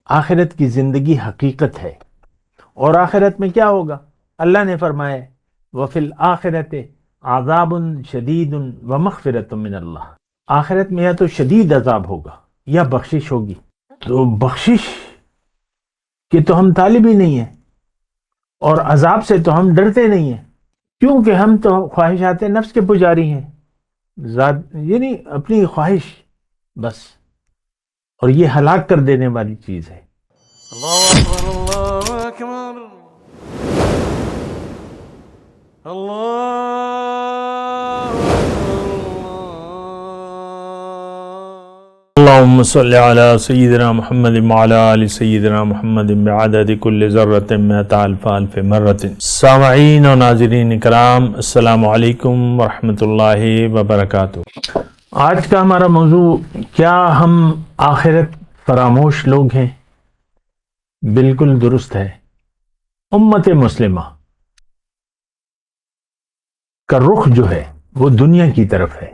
آخرت کی زندگی حقیقت ہے، اور آخرت میں کیا ہوگا؟ اللہ نے فرمایا وَفِي الْآخِرَةِ عَذَابٌ شَدِيدٌ وَمَغْفِرَةٌ مِّنَ اللہ، آخرت میں یا تو شدید عذاب ہوگا یا بخشش ہوگی۔ تو بخشش کی تو ہم طالب ہی نہیں ہیں، اور عذاب سے تو ہم ڈرتے نہیں ہیں، کیونکہ ہم تو خواہشات نفس کے پجاری ہیں، ذات یعنی اپنی خواہش بس، اور یہ ہلاک کر دینے والی چیز ہے۔ اللہ اکبر اللہ اکبر اللہ اللهم صل على سيدنا محمد وعلى آل سيدنا محمد بعدد كل ذرة مئة ألف ألف مرة۔ سامعین و ناظرین کرام، السلام علیکم ورحمۃ اللہ وبرکاتہ۔ آج کا ہمارا موضوع، کیا ہم آخرت فراموش لوگ ہیں؟ بالکل درست ہے۔ امت مسلمہ کا رخ جو ہے وہ دنیا کی طرف ہے۔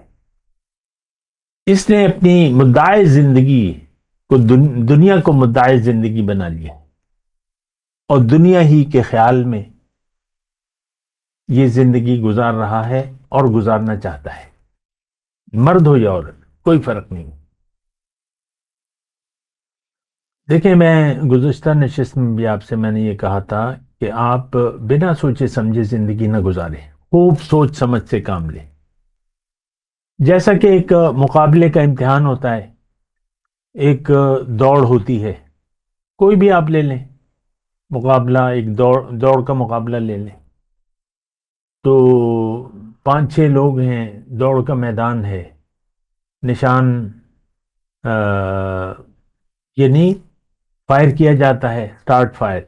اس نے اپنی مدعی زندگی کو دنیا کو مدعی زندگی بنا لیا، اور دنیا ہی کے خیال میں یہ زندگی گزار رہا ہے اور گزارنا چاہتا ہے، مرد ہو یا عورت، کوئی فرق نہیں۔ دیکھیں، میں گزشتہ نشست میں بھی آپ سے میں نے یہ کہا تھا کہ آپ بنا سوچے سمجھے زندگی نہ گزاریں، خوب سوچ سمجھ سے کام لیں۔ جیسا کہ ایک مقابلے کا امتحان ہوتا ہے، ایک دوڑ ہوتی ہے، کوئی بھی آپ لے لیں مقابلہ، ایک دوڑ کا مقابلہ لے لیں، تو 5-6 لوگ ہیں، دوڑ کا میدان ہے، نشان یعنی فائر کیا جاتا ہے، سٹارٹ فائر۔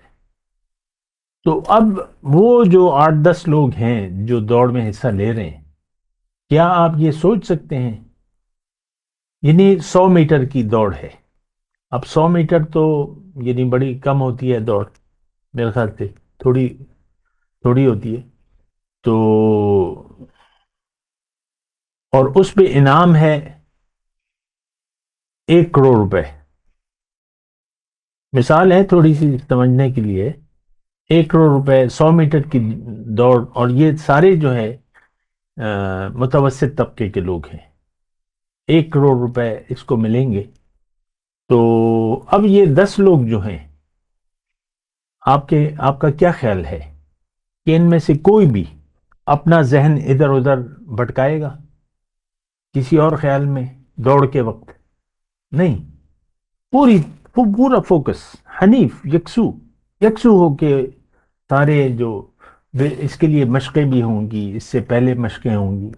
تو اب وہ جو 8-10 لوگ ہیں جو دوڑ میں حصہ لے رہے ہیں، کیا آپ یہ سوچ سکتے ہیں؟ یعنی 100 میٹر کی دوڑ ہے، اب 100 میٹر تو یعنی بڑی کم ہوتی ہے دوڑ، میرے خیال سے تھوڑی ہوتی ہے، تو اور اس پہ انعام ہے 1 کروڑ روپے۔ مثال ہے تھوڑی سی سمجھنے کے لیے، 1 کروڑ روپے 100 میٹر کی دوڑ، اور یہ سارے جو ہے متوسط طبقے کے لوگ ہیں، 1 کروڑ روپے اس کو ملیں گے۔ تو اب یہ 10 لوگ جو ہیں، آپ کا کیا خیال ہے کہ ان میں سے کوئی بھی اپنا ذہن ادھر ادھر بھٹکائے گا کسی اور خیال میں دوڑ کے وقت؟ نہیں، پورا فوکس حنیف یکسو ہو کے سارے، جو اس کے لیے مشقیں بھی ہوں گی، اس سے پہلے مشقیں ہوں گی۔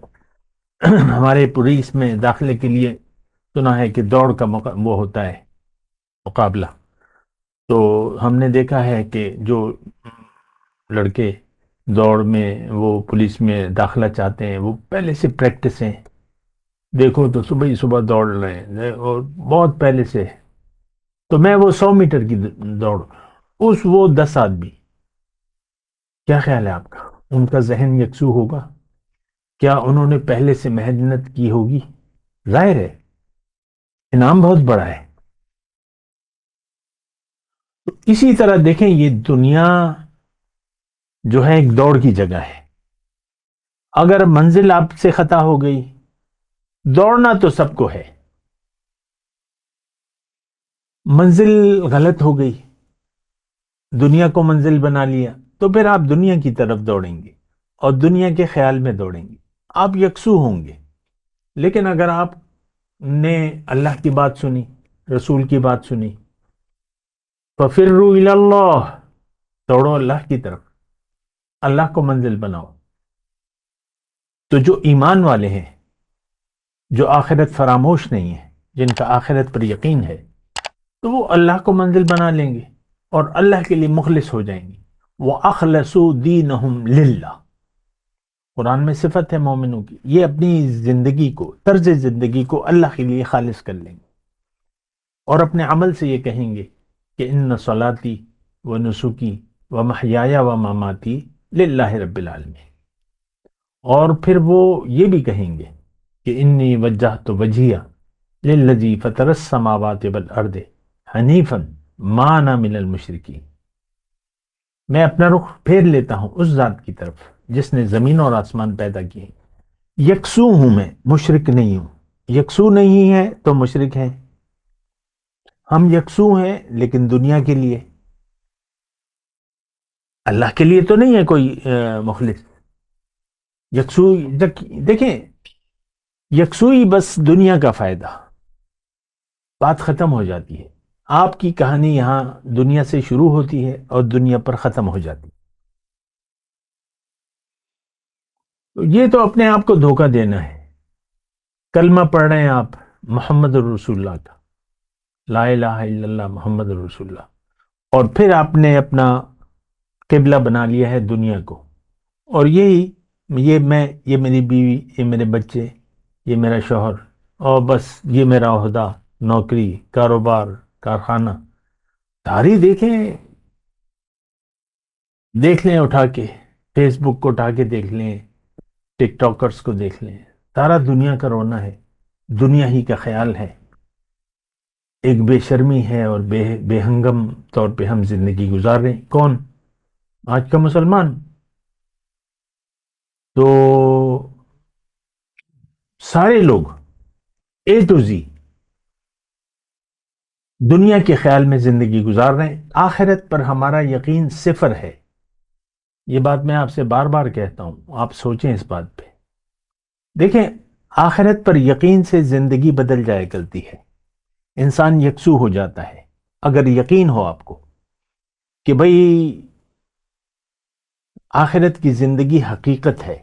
ہمارے پولیس میں داخلے کے لیے سنا ہے کہ دوڑ کا وہ ہوتا ہے مقابلہ، تو ہم نے دیکھا ہے کہ جو لڑکے دوڑ میں وہ پولیس میں داخلہ چاہتے ہیں، وہ پہلے سے پریکٹس ہیں، دیکھو تو صبح ہی صبح دوڑ رہے ہیں، اور بہت پہلے سے۔ تو میں وہ 100 میٹر کی دوڑ، وہ 10 آدمی، کیا خیال ہے آپ کا؟ ان کا ذہن یکسو ہوگا؟ کیا انہوں نے پہلے سے محنت کی ہوگی؟ ظاہر ہے انعام بہت بڑا ہے۔ تو اسی طرح دیکھیں، یہ دنیا جو ہے ایک دوڑ کی جگہ ہے۔ اگر منزل آپ سے خطا ہو گئی، دوڑنا تو سب کو ہے، منزل غلط ہو گئی، دنیا کو منزل بنا لیا، تو پھر آپ دنیا کی طرف دوڑیں گے اور دنیا کے خیال میں دوڑیں گے، آپ یکسو ہوں گے۔ لیکن اگر آپ نے اللہ کی بات سنی، رسول کی بات سنی، فَفِرُّوا إِلَى اللَّهِ، دوڑو اللہ کی طرف، اللہ کو منزل بناؤ۔ تو جو ایمان والے ہیں، جو آخرت فراموش نہیں ہے، جن کا آخرت پر یقین ہے، تو وہ اللہ کو منزل بنا لیں گے اور اللہ کے لیے مخلص ہو جائیں گے۔ وَأَخْلَصُوا دِينَهُمْ لِلَّهِ، قرآن میں صفت ہے مومنوں کی، یہ اپنی زندگی کو، طرز زندگی کو اللہ کے لیے خالص کر لیں گے، اور اپنے عمل سے یہ کہیں گے کہ ان صلاتی و نسکی و محیایا و مماتی للہ رب العالمین، اور پھر وہ یہ بھی کہیں گے کہ انی وجہت وجہیہ للذی فطر السماوات والارض حنیفا ما انا من المشرکین، میں اپنا رخ پھیر لیتا ہوں اس ذات کی طرف جس نے زمین اور آسمان پیدا کیے، یکسو ہوں میں، مشرک نہیں ہوں۔ یکسو نہیں ہے تو مشرک ہیں، ہم یکسو ہیں لیکن دنیا کے لیے، اللہ کے لیے تو نہیں ہے کوئی مخلص۔ یکسو دیکھیں، یکسوئی بس دنیا کا فائدہ، بات ختم ہو جاتی ہے۔ آپ کی کہانی یہاں دنیا سے شروع ہوتی ہے اور دنیا پر ختم ہو جاتی ہے۔ یہ تو اپنے آپ کو دھوکہ دینا ہے۔ کلمہ پڑھ رہے ہیں آپ محمد الرسول اللہ کا، لا الہ الا اللہ محمد الرسول اللہ، اور پھر آپ نے اپنا قبلہ بنا لیا ہے دنیا کو، اور یہ میری بیوی، یہ میرے بچے، یہ میرا شوہر، اور بس یہ میرا عہدہ، نوکری، کاروبار، کارخانہ۔ تاریخ دیکھ لیں اٹھا کے، فیس بک کو اٹھا کے دیکھ لیں، ٹک ٹاکرز کو دیکھ لیں، سارا دنیا کا رونا ہے، دنیا ہی کا خیال ہے، ایک بے شرمی ہے، اور بے ہنگم طور پہ ہم زندگی گزار رہے ہیں۔ کون؟ آج کا مسلمان۔ تو سارے لوگ اے ٹو زی دنیا کے خیال میں زندگی گزار رہے ہیں، آخرت پر ہمارا یقین صفر ہے۔ یہ بات میں آپ سے بار بار کہتا ہوں، آپ سوچیں اس بات پہ۔ دیکھیں، آخرت پر یقین سے زندگی بدل جایا کرتی ہے، انسان یکسو ہو جاتا ہے۔ اگر یقین ہو آپ کو کہ بھئی آخرت کی زندگی حقیقت ہے،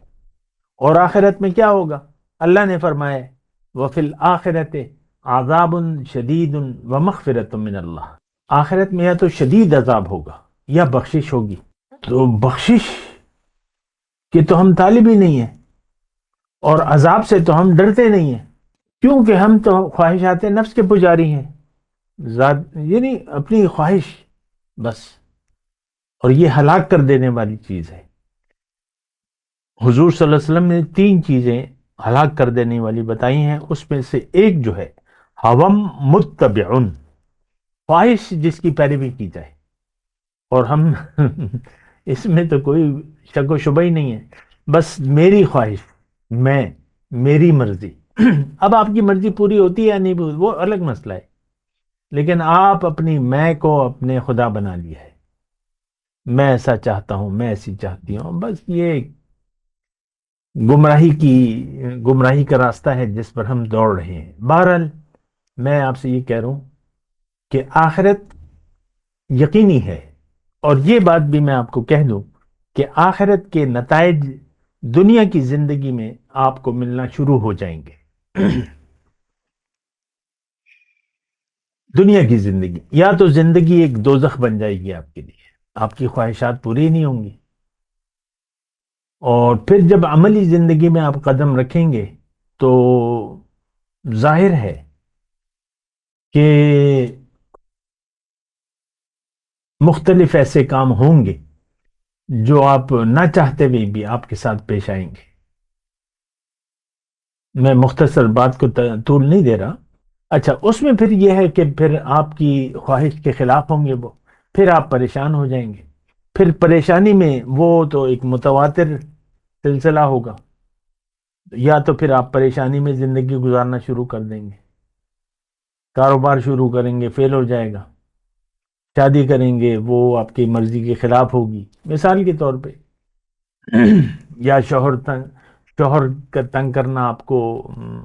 اور آخرت میں کیا ہوگا؟ اللہ نے فرمایا وَفِي الْآخِرَةِ عَذَابٌ شَدِيدٌ وَمَغْفِرَةٌ مِّنَ اللہ، آخرت میں یا تو شدید عذاب ہوگا یا بخشش ہوگی۔ تو بخشش کے تو ہم طالب ہی نہیں ہیں، اور عذاب سے تو ہم ڈرتے نہیں ہیں، کیونکہ ہم تو خواہشات نفس کے پجاری ہیں، یعنی اپنی خواہش بس، اور یہ ہلاک کر دینے والی چیز ہے۔ حضور صلی اللہ علیہ وسلم نے 3 چیزیں ہلاک کر دینے والی بتائی ہیں، اس میں سے ایک جو ہے ہوم متبعن، خواہش جس کی پیروی کی جائے، اور ہم اس میں تو کوئی شک و شبہ ہی نہیں ہے، بس میری خواہش، میری مرضی۔ اب آپ کی مرضی پوری ہوتی ہے یا نہیں ہوتی وہ الگ مسئلہ ہے، لیکن آپ اپنی میں کو اپنے خدا بنا لیا ہے، میں ایسا چاہتا ہوں، میں ایسی چاہتی ہوں، بس یہ گمراہی کا راستہ ہے جس پر ہم دوڑ رہے ہیں۔ بہرحال میں آپ سے یہ کہہ رہا ہوں کہ آخرت یقینی ہے، اور یہ بات بھی میں آپ کو کہہ دوں کہ آخرت کے نتائج دنیا کی زندگی میں آپ کو ملنا شروع ہو جائیں گے۔ دنیا کی زندگی، یا تو زندگی ایک دوزخ بن جائے گی آپ کے لیے، آپ کی خواہشات پوری نہیں ہوں گی، اور پھر جب عملی زندگی میں آپ قدم رکھیں گے تو ظاہر ہے کہ مختلف ایسے کام ہوں گے جو آپ نہ چاہتے ہوئے بھی آپ کے ساتھ پیش آئیں گے۔ میں مختصر بات کو طول نہیں دے رہا۔ اچھا، اس میں پھر یہ ہے کہ پھر آپ کی خواہش کے خلاف ہوں گے وہ، پھر آپ پریشان ہو جائیں گے، پھر پریشانی میں وہ تو ایک متواتر سلسلہ ہوگا، یا تو پھر آپ پریشانی میں زندگی گزارنا شروع کر دیں گے، کاروبار شروع کریں گے، فیل ہو جائے گا، شادی کریں گے وہ آپ کی مرضی کے خلاف ہوگی مثال کے طور پہ، یا شوہر کا تنگ کرنا آپ کو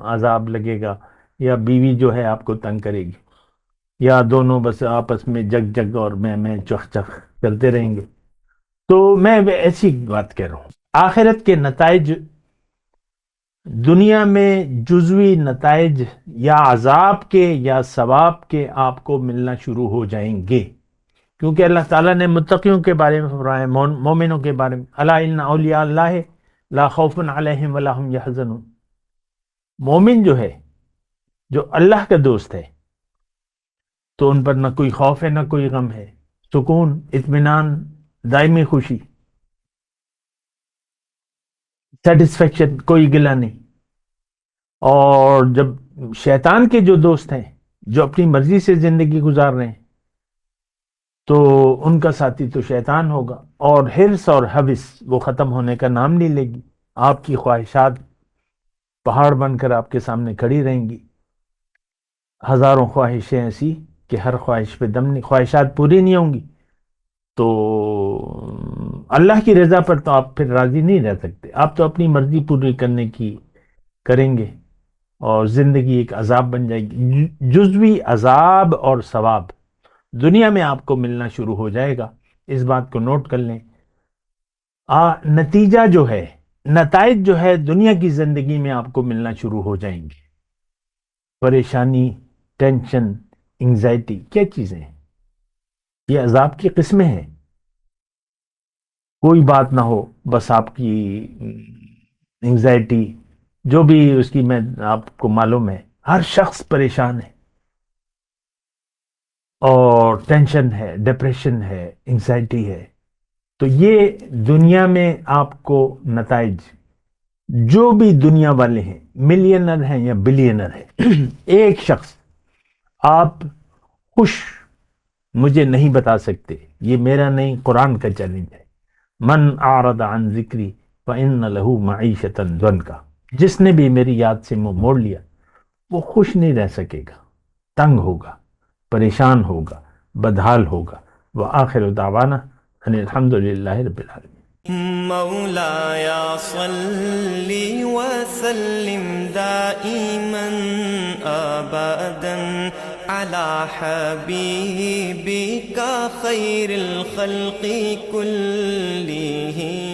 عذاب لگے گا، یا بیوی جو ہے آپ کو تنگ کرے گی، یا دونوں بس آپس میں جگ اور میں چخ چلتے رہیں گے۔ تو میں ایسی بات کہہ رہا ہوں، آخرت کے نتائج دنیا میں جزوی نتائج یا عذاب کے یا ثواب کے آپ کو ملنا شروع ہو جائیں گے، کیونکہ اللہ تعالیٰ نے متقیوں کے بارے میں فرمایا، مومنوں کے بارے میں، الا ان اولیاء اللہ لا خوف علیہم ولا هم یحزنون، مومن جو ہے، جو اللہ کا دوست ہے، تو ان پر نہ کوئی خوف ہے نہ کوئی غم ہے، سکون، اطمینان، دائمی خوشی، سیٹسفیکشن، کوئی گلہ نہیں۔ اور جب شیطان کے جو دوست ہیں، جو اپنی مرضی سے زندگی گزار رہے ہیں، تو ان کا ساتھی تو شیطان ہوگا، اور حرص اور حوث وہ ختم ہونے کا نام نہیں لے گی۔ آپ کی خواہشات پہاڑ بن کر آپ کے سامنے کھڑی رہیں گی، ہزاروں خواہشیں ایسی کہ ہر خواہش پہ دم نہیں، خواہشات پوری نہیں ہوں گی، تو اللہ کی رضا پر تو آپ پھر راضی نہیں رہ سکتے، آپ تو اپنی مرضی پوری کرنے کی کریں گے، اور زندگی ایک عذاب بن جائے گی، جزوی عذاب اور ثواب دنیا میں آپ کو ملنا شروع ہو جائے گا۔ اس بات کو نوٹ کر لیں، نتیجہ جو ہے، نتائج جو ہے دنیا کی زندگی میں آپ کو ملنا شروع ہو جائیں گے۔ پریشانی، ٹینشن، انگزائٹی کیا چیزیں ہیں؟ یہ عذاب کی قسمیں ہیں۔ کوئی بات نہ ہو، بس آپ کی انگزائٹی جو بھی اس کی، میں آپ کو معلوم ہے ہر شخص پریشان ہے، اور ٹینشن ہے، ڈپریشن ہے، انگزائٹی ہے، تو یہ دنیا میں آپ کو نتائج، جو بھی دنیا والے ہیں، ملینر ہیں یا بلینر ہیں، ایک شخص آپ خوش مجھے نہیں بتا سکتے، یہ میرا نہیں، قرآن کا چیلنج ہے، من اعرض عن ذکری فإن له معیشۃ ضنکا، جس نے بھی میری یاد سے منہ موڑ لیا وہ خوش نہیں رہ سکے گا، تنگ ہوگا، پریشان ہوگا، بدحال ہوگا۔ وآخر دعوانا ان الحمد للہ رب العالمین۔ مولاي صل وسلم دائما ابدا على حبيبك خير الخلق كلهم